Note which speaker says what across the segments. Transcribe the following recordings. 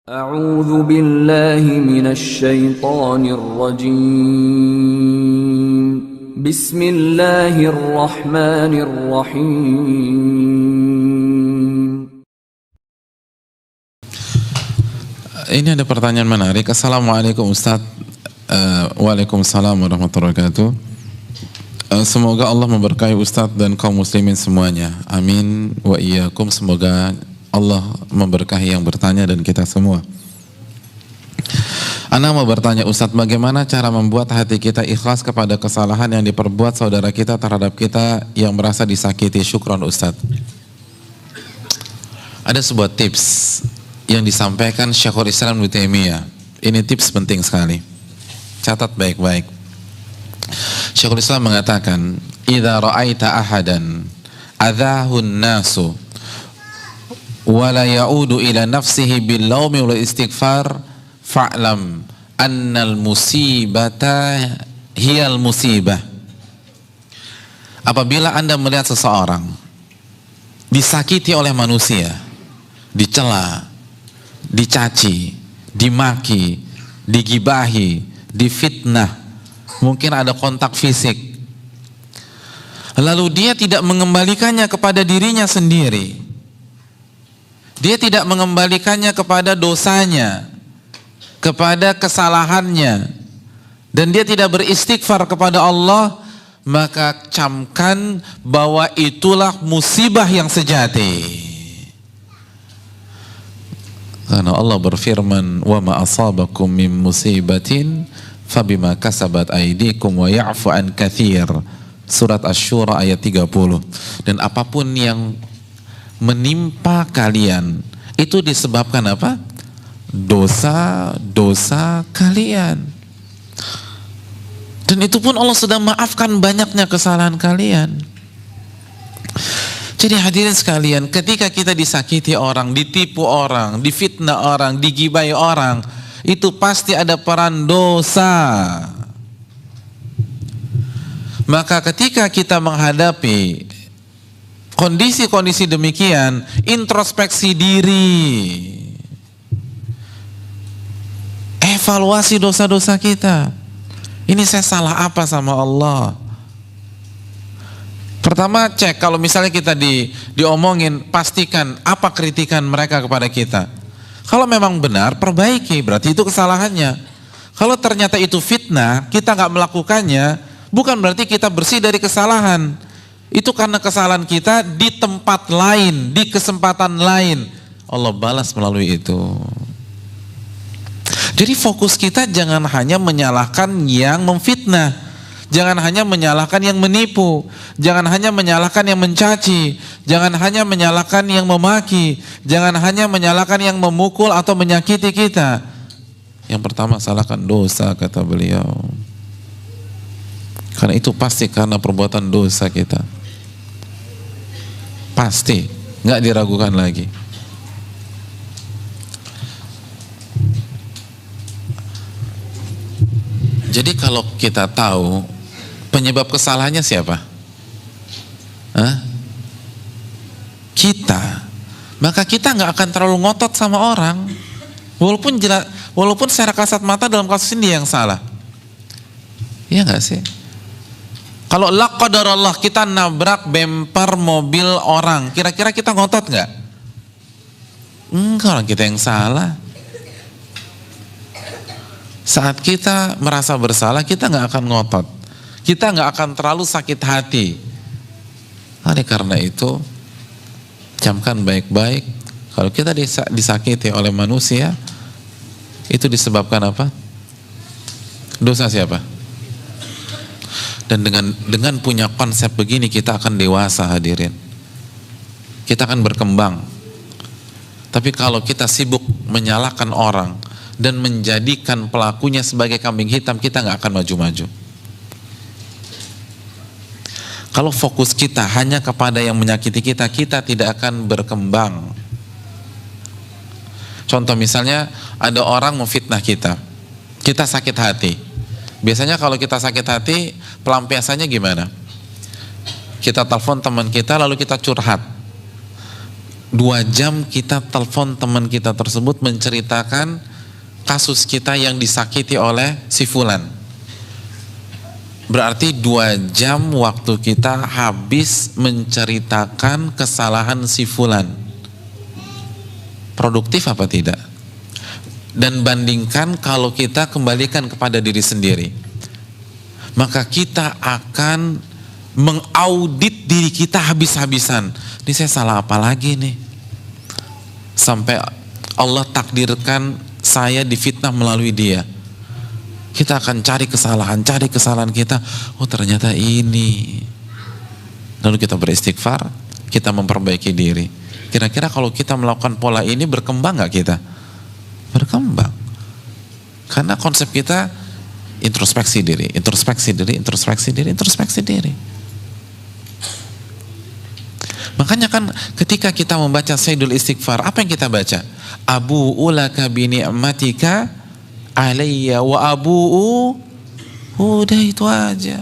Speaker 1: أعوذ بالله من الشيطان الرجيم بسم الله الرحمن الرحيم.
Speaker 2: Ini ada pertanyaan menarik. Assalamualaikum Ustaz. Waalaikumsalam warahmatullahi wabarakatuh. Semoga Allah memberkahi Ustaz dan kaum muslimin semuanya. Amin wa iyyakum. Semoga Allah memberkahi yang bertanya dan kita semua. Ana mau bertanya Ustaz, bagaimana cara membuat hati kita ikhlas kepada kesalahan yang diperbuat saudara kita terhadap kita yang merasa disakiti? Syukron Ustaz. Ada sebuah tips yang disampaikan Syekhul Islam Ibnu Taimiyah. Ini tips penting sekali. Catat baik-baik. Syekhul Islam mengatakan, "Idza ra'aita ahadan adzahun nasu wa la ya'udu ila nafsihi bil laumi wal istighfar fa'lam annal musibata hiyal musibah." Apabila Anda melihat seseorang disakiti oleh manusia, dicela, dicaci, dimaki, digibahi, difitnah, mungkin ada kontak fisik, lalu dia tidak mengembalikannya kepada dirinya sendiri, dia tidak mengembalikannya kepada dosanya, kepada kesalahannya, dan dia tidak beristighfar kepada Allah, maka camkan bahwa itulah musibah yang sejati. Karena Allah berfirman, "Wa ma asabakum min musibatin fabima kasabat aydikum wa ya'fu an katsir." Surat Asy-Syura ayat 30. Dan apapun yang menimpa kalian itu disebabkan apa? Dosa-dosa kalian. Dan itu pun Allah sudah maafkan banyaknya kesalahan kalian. Jadi hadirin sekalian, ketika kita disakiti orang, ditipu orang, difitnah orang, digibai orang, itu pasti ada peran dosa. Maka ketika kita menghadapi kondisi-kondisi demikian, introspeksi diri, evaluasi dosa-dosa kita. Ini saya salah apa sama Allah? Pertama, cek, kalau misalnya kita diomongin, pastikan apa kritikan mereka kepada kita. Kalau memang benar, perbaiki, berarti itu kesalahannya. Kalau ternyata itu fitnah, kita nggak melakukannya, bukan berarti kita bersih dari kesalahan. Itu karena kesalahan kita di tempat lain, di kesempatan lain. Allah balas melalui itu. Jadi fokus kita jangan hanya menyalahkan yang memfitnah, jangan hanya menyalahkan yang menipu, jangan hanya menyalahkan yang mencaci, jangan hanya menyalahkan yang memaki, jangan hanya menyalahkan yang memukul atau menyakiti kita. Yang pertama, salahkan dosa, kata beliau. Karena itu pasti karena perbuatan dosa kita. Pasti, nggak diragukan lagi. Jadi kalau kita tahu penyebab kesalahannya siapa? Kita. Maka kita nggak akan terlalu ngotot sama orang, walaupun secara kasat mata dalam kasus ini dia yang salah. Iya nggak sih? Kalau la qadarallah kita nabrak bemper mobil orang, kira-kira kita ngotot nggak? Enggak, orang kita yang salah. Saat kita merasa bersalah, kita nggak akan ngotot, kita nggak akan terlalu sakit hati. Oleh karena itu, camkan baik-baik, kalau kita disakiti oleh manusia, itu disebabkan apa? Dosa siapa? Dan dengan punya konsep begini, kita akan dewasa, hadirin. Kita akan berkembang. Tapi kalau kita sibuk menyalahkan orang dan menjadikan pelakunya sebagai kambing hitam, kita nggak akan maju-maju. Kalau fokus kita hanya kepada yang menyakiti kita, kita tidak akan berkembang. Contoh misalnya, ada orang memfitnah kita, kita sakit hati. Biasanya kalau kita sakit hati, pelampiasannya gimana? Kita telepon teman kita, lalu kita curhat. 2 jam kita telepon teman kita tersebut menceritakan kasus kita yang disakiti oleh si fulan. Berarti 2 jam waktu kita habis menceritakan kesalahan si fulan. Produktif apa tidak? Dan bandingkan kalau kita kembalikan kepada diri sendiri, maka kita akan mengaudit diri kita habis-habisan. Ini saya salah apa lagi nih? Sampai Allah takdirkan saya difitnah melalui dia. Kita akan cari kesalahan kita. Oh ternyata ini. Lalu kita beristighfar, kita memperbaiki diri. Kira-kira kalau kita melakukan pola ini berkembang gak kita? Berkembang. Karena konsep kita introspeksi diri. Makanya kan ketika kita membaca Sayyidul Istighfar, apa yang kita baca? Abu'u laka bi ni'matika alayya wa abu'u, udah itu aja.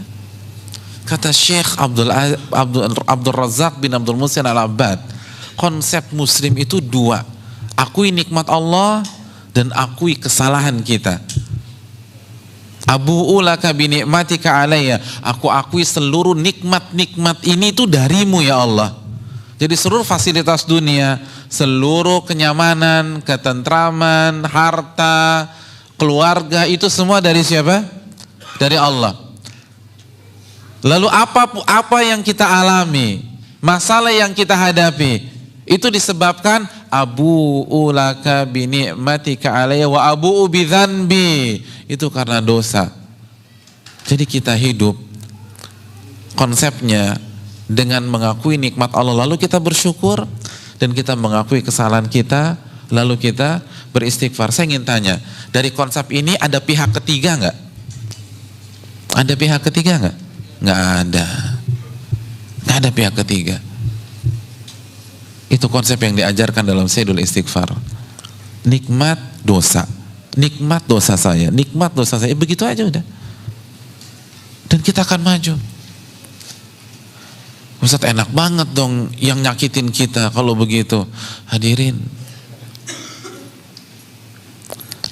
Speaker 2: Kata Syekh Abdul Razak bin Abdul Muhsin Al-Abbad, konsep muslim itu 2, akui nikmat Allah dan akui kesalahan kita. Abu'u laka bi ni'matika alayya, aku akui seluruh nikmat-nikmat ini itu darimu ya Allah. Jadi seluruh fasilitas dunia, seluruh kenyamanan, ketentraman, harta, keluarga itu semua dari siapa? Dari Allah. Lalu apa yang kita alami, masalah yang kita hadapi, itu disebabkan abu'u laka bi ni'matika alayya wa abu'u bi dzanbi. Itu karena dosa. Jadi kita hidup konsepnya dengan mengakui nikmat Allah, lalu kita bersyukur dan kita mengakui kesalahan kita, lalu kita beristighfar. Saya ingin tanya, dari konsep ini ada pihak ketiga nggak? Ada pihak ketiga nggak? Nggak ada pihak ketiga. Itu konsep yang diajarkan dalam Sayyidul Istighfar. Nikmat dosa saya, begitu aja udah. Dan kita akan maju. Ustaz, enak banget dong yang nyakitin kita kalau begitu. Hadirin,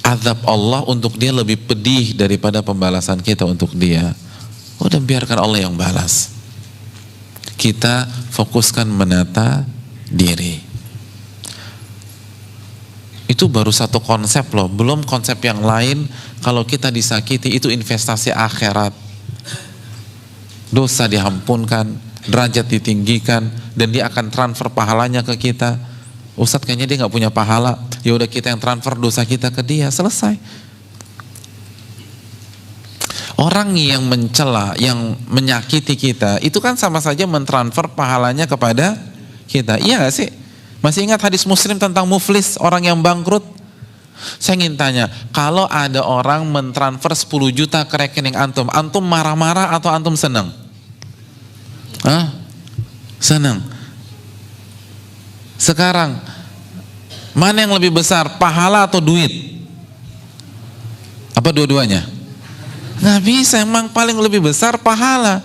Speaker 2: azab Allah untuk dia lebih pedih daripada pembalasan kita untuk dia. Udah biarkan Allah yang balas. Kita fokuskan menata diri. Itu baru satu konsep loh, belum konsep yang lain. Kalau kita disakiti itu investasi akhirat. Dosa diampunkan, derajat ditinggikan, dan dia akan transfer pahalanya ke kita. Ustadz kayaknya dia nggak punya pahala, ya udah kita yang transfer dosa kita ke dia, selesai. Orang yang mencela, yang menyakiti kita, itu kan sama saja mentransfer pahalanya kepada kita. Iya nggak sih? Masih ingat hadis Muslim tentang muflis, orang yang bangkrut? Saya ingin tanya, kalau ada orang mentransfer 10 juta ke rekening antum marah-marah atau antum senang? Senang. Sekarang mana yang lebih besar, pahala atau duit? Apa dua-duanya? Nggak bisa, emang paling lebih besar pahala.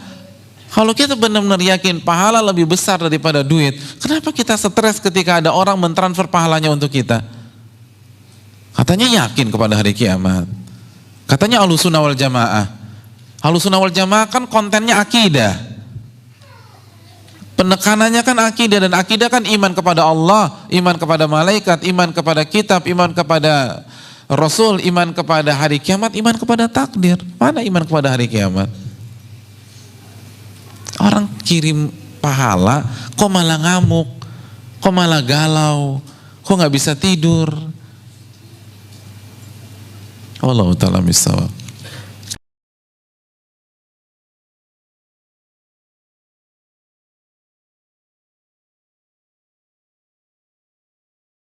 Speaker 2: Kalau kita benar-benar yakin pahala lebih besar daripada duit, kenapa kita stres ketika ada orang mentransfer pahalanya untuk kita? Katanya yakin kepada hari kiamat, katanya Ahlussunnah wal Jamaah. Ahlussunnah wal Jamaah kan kontennya akidah, penekanannya kan akidah, dan akidah kan iman kepada Allah, iman kepada malaikat, iman kepada kitab, iman kepada Rasul, iman kepada hari kiamat, iman kepada takdir. Mana iman kepada hari kiamat? Orang kirim pahala, kok malah ngamuk, kok malah galau, kok nggak bisa tidur. Wallahu ta'ala bishawab.